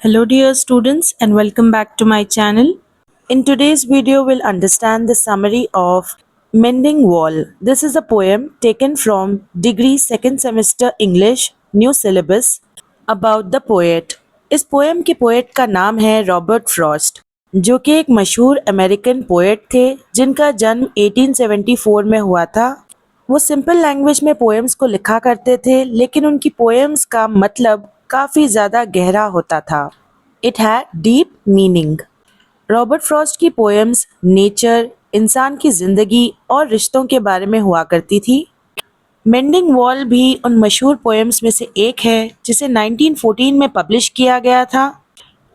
Hello dear students and welcome back to my channel. In today's video we'll understand the summary of Mending Wall. This is a poem taken from Degree Second Semester English New Syllabus about the poet. इस poem के poet का नाम है Robert Frost, जो कि एक मशहूर American poet थे जिनका जन्म 1874 में हुआ था। वो सिंपल लैंग्वेज में पोएम्स को लिखा करते थे, लेकिन उनकी पोएम्स का मतलब काफ़ी ज़्यादा गहरा होता था। It had deep meaning. Robert Frost की पोएम्स नेचर, इंसान की ज़िंदगी और रिश्तों के बारे में हुआ करती थी। मेंडिंग वॉल भी उन मशहूर पोएम्स में से एक है जिसे 1914 में पब्लिश किया गया था।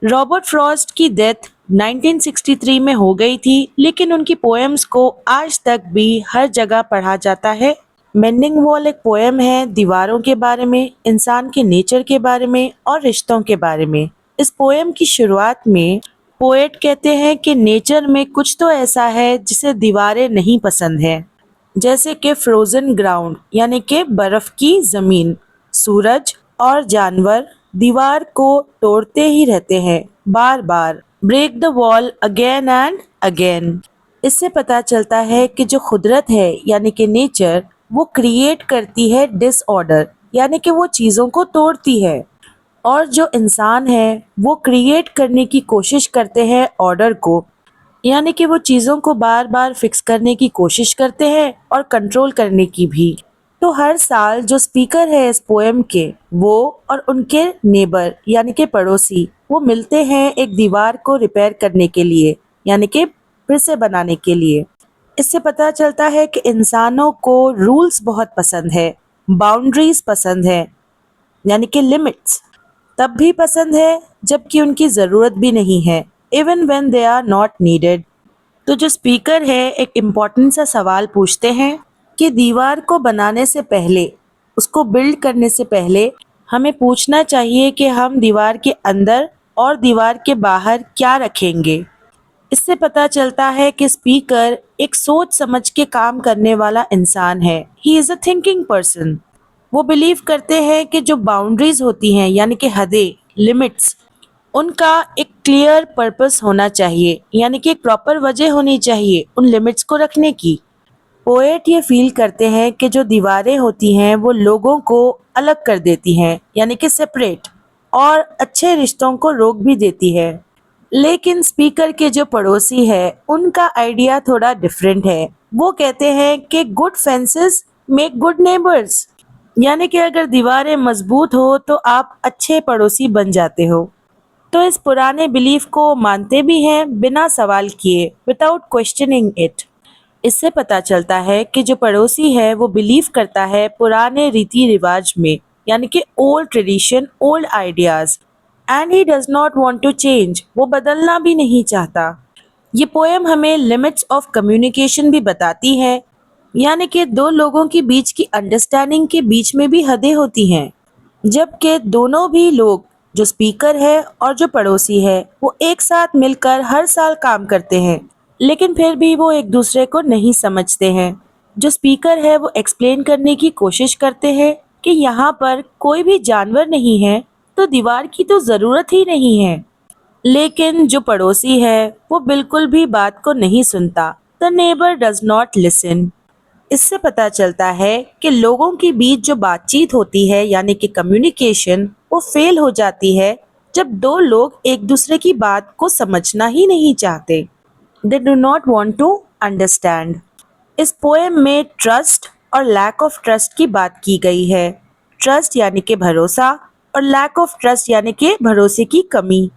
रॉबर्ट फ्रॉस्ट की डेथ 1963 में हो गई थी, लेकिन उनकी पोएम्स को आज तक भी हर जगह पढ़ा जाता है। मेंडिंग वॉल एक पोएम है दीवारों के बारे में, इंसान के नेचर के बारे में और रिश्तों के बारे में। इस पोएम की शुरुआत में पोएट कहते हैं कि नेचर में कुछ तो ऐसा है जिसे दीवारें नहीं पसंद है, जैसे कि फ्रोजन ग्राउंड यानी कि बर्फ की ज़मीन, सूरज और जानवर दीवार को तोड़ते ही रहते हैं बार बार। Break the wall again and again. इससे पता चलता है कि जो कुदरत है यानी कि नेचर, वो क्रिएट करती है डिसऑर्डर यानी कि वो चीज़ों को तोड़ती है, और जो इंसान है वो क्रिएट करने की कोशिश करते हैं ऑर्डर को, यानी कि वो चीज़ों को बार बार फिक्स करने की कोशिश करते हैं और कंट्रोल करने की भी। तो हर साल जो स्पीकर है इस पोएम के, वो और उनके नेबर यानी कि पड़ोसी, वो मिलते हैं एक दीवार को रिपेयर करने के लिए यानी कि फिर से बनाने के लिए। इससे पता चलता है कि इंसानों को रूल्स बहुत पसंद है, बाउंड्रीज पसंद है यानी कि लिमिट्स तब भी पसंद है जबकि उनकी ज़रूरत भी नहीं है, even when they are not needed. तो जो स्पीकर है एक इम्पॉर्टेंट सा सवाल पूछते हैं कि दीवार को बनाने से पहले, उसको बिल्ड करने से पहले हमें पूछना चाहिए कि हम दीवार के अंदर और दीवार के बाहर क्या रखेंगे। इससे पता चलता है कि स्पीकर एक सोच समझ के काम करने वाला इंसान है। He is a thinking person. वो बिलीव करते हैं कि जो बाउंड्रीज होती हैं यानी कि हदें, लिमिट्स, उनका एक क्लियर पर्पस होना चाहिए, यानी कि एक प्रॉपर वजह होनी चाहिए उन लिमिट्स को रखने की। पोएट ये फील करते हैं कि जो दीवारें होती हैं वो लोगों को अलग कर देती हैं यानी कि सेपरेट, और अच्छे रिश्तों को रोक भी देती है। लेकिन स्पीकर के जो पड़ोसी है उनका आइडिया थोड़ा डिफरेंट है। वो कहते हैं कि good fences make good neighbours, यानी कि अगर दीवारें मजबूत हो तो आप अच्छे पड़ोसी बन जाते हो। तो इस पुराने बिलीफ को मानते भी हैं बिना सवाल किए, विदाउट क्वेश्चनिंग इट। इससे पता चलता है कि जो पड़ोसी है वो बिलीव करता है पुराने रीति रिवाज में, यानी कि old tradition, old ideas, and he does not want to change. वो बदलना भी नहीं चाहता। ये पोएम हमें लिमिट्स ऑफ कम्युनिकेशन भी बताती है, यानी कि दो लोगों के बीच की अंडरस्टैंडिंग के बीच में भी हदें होती हैं, जबकि दोनों भी लोग, जो स्पीकर है और जो पड़ोसी है, वो एक साथ मिलकर हर साल काम करते हैं, लेकिन फिर भी वो एक दूसरे को नहीं समझते हैं। जो स्पीकर है वो एक्सप्लेन करने की कोशिश करते हैं कि यहाँ पर कोई भी जानवर नहीं है, तो दीवार की तो ज़रूरत ही नहीं है। लेकिन जो पड़ोसी है वो बिल्कुल भी बात को नहीं सुनता। The neighbour does not listen. इससे पता चलता है कि लोगों के बीच जो बातचीत होती है यानी कि कम्युनिकेशन, वो फेल हो जाती है जब दो लोग एक दूसरे की बात को समझना ही नहीं चाहते। They do not want to understand. इस पोएम में ट्रस्ट और लैक ऑफ ट्रस्ट की बात की गई है। ट्रस्ट यानी कि भरोसा और लैक ऑफ ट्रस्ट यानी कि भरोसे की कमी।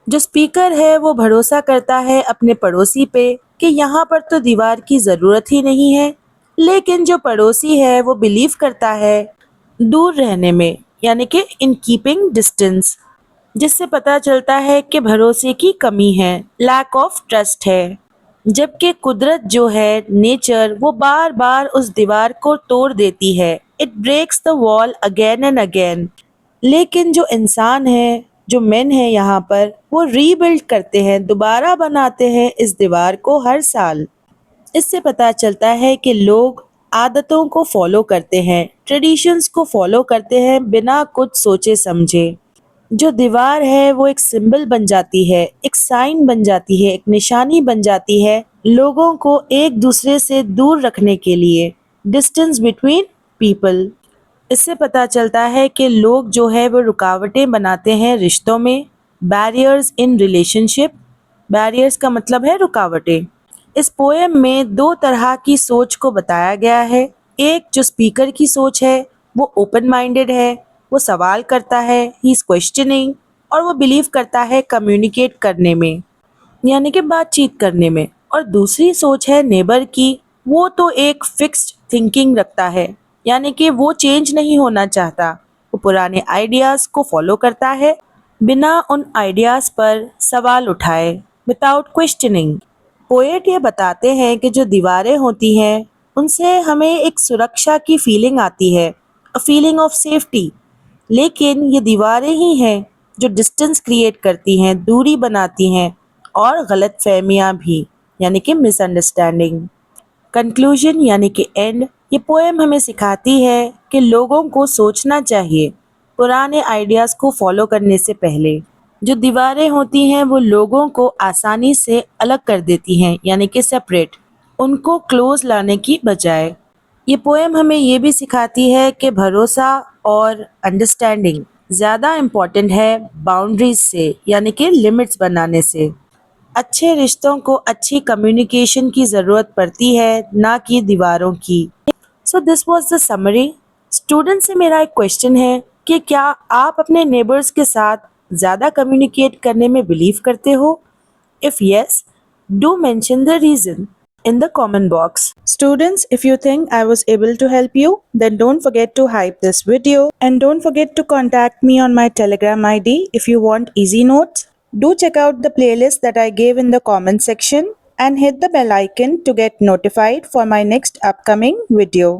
जो स्पीकर है वो भरोसा करता है अपने पड़ोसी पे कि यहाँ पर तो दीवार की ज़रूरत ही नहीं है, लेकिन जो पड़ोसी है वो बिलीव करता है दूर रहने में, यानी कि इन कीपिंग डिस्टेंस, जिससे पता चलता है कि भरोसे की कमी है, लैक ऑफ ट्रस्ट है। जबकि कुदरत जो है, नेचर, वो बार बार उस दीवार को तोड़ देती है। It breaks the wall again and again. लेकिन जो इंसान है, जो मेन है यहाँ पर, वो रीबिल्ड करते हैं, दोबारा बनाते हैं इस दीवार को हर साल। इससे पता चलता है कि लोग आदतों को फॉलो करते हैं, ट्रेडिशंस को फॉलो करते हैं बिना कुछ सोचे समझे। جو دیوار ہے وہ ایک سمبل بن جاتی ہے، ایک سائن بن جاتی ہے، ایک نشانی بن جاتی ہے لوگوں کو ایک دوسرے سے دور رکھنے کے لیے، ڈسٹینس بٹوین پیپل۔ اس سے پتہ چلتا ہے کہ لوگ جو ہے وہ رکاوٹیں بناتے ہیں رشتوں میں، barriers in relation ship, barriers کا مطلب ہے رکاوٹیں۔ اس پوئم میں دو طرح کی سوچ کو بتایا گیا ہے، ایک جو اسپیکر کی سوچ ہے وہ اوپن مائنڈڈ ہے، وہ سوال کرتا ہے، ہی از کوشچننگ، اور وہ بلیو کرتا ہے کمیونیکیٹ کرنے میں، یعنی کہ بات چیت کرنے میں۔ اور دوسری سوچ ہے نیبر کی، وہ تو ایک فکسڈ تھنکنگ رکھتا ہے، یعنی کہ وہ چینج نہیں ہونا چاہتا، وہ پرانے آئیڈیاز کو فالو کرتا ہے بنا ان آئیڈیاز پر سوال اٹھائے، وداؤٹ کوشچننگ۔ پوئٹ یہ بتاتے ہیں کہ جو دیواریں ہوتی ہیں ان سے ہمیں ایک سرکشا کی فیلنگ آتی ہے، فیلنگ آف سیفٹی، لیکن یہ دیواریں ہی ہیں جو ڈسٹنس کریٹ کرتی ہیں، دوری بناتی ہیں، اور غلط فہمیاں بھی، یعنی کہ مس انڈرسٹینڈنگ۔ کنکلوژن یعنی کہ اینڈ، یہ پوئم ہمیں سکھاتی ہے کہ لوگوں کو سوچنا چاہیے پرانے آئیڈیاز کو فالو کرنے سے پہلے۔ جو دیواریں ہوتی ہیں وہ لوگوں کو آسانی سے الگ کر دیتی ہیں، یعنی کہ سپریٹ، ان کو کلوز لانے کی بجائے۔ یہ پوئم ہمیں یہ بھی سکھاتی ہے کہ بھروسہ اور انڈرسٹینڈنگ زیادہ امپورٹنٹ ہے باؤنڈریز سے، یعنی کہ لمٹس بنانے سے۔ اچھے رشتوں کو اچھی کمیونیکیشن کی ضرورت پڑتی ہے، نہ کہ دیواروں کی۔ So this was the summary. Student سے میرا ایک کویشچن ہے کہ کیا آپ اپنے نیبرز کے ساتھ زیادہ کمیونیکیٹ کرنے میں بلیو کرتے ہو؟ If yes, do mention the reason in the comment box. Students, if you think I was able to help you, then don't forget to hype this video and don't forget to contact me on my Telegram ID if you want easy notes. Do check out the playlist that I gave in the comment section and hit the bell icon to get notified for my next upcoming video.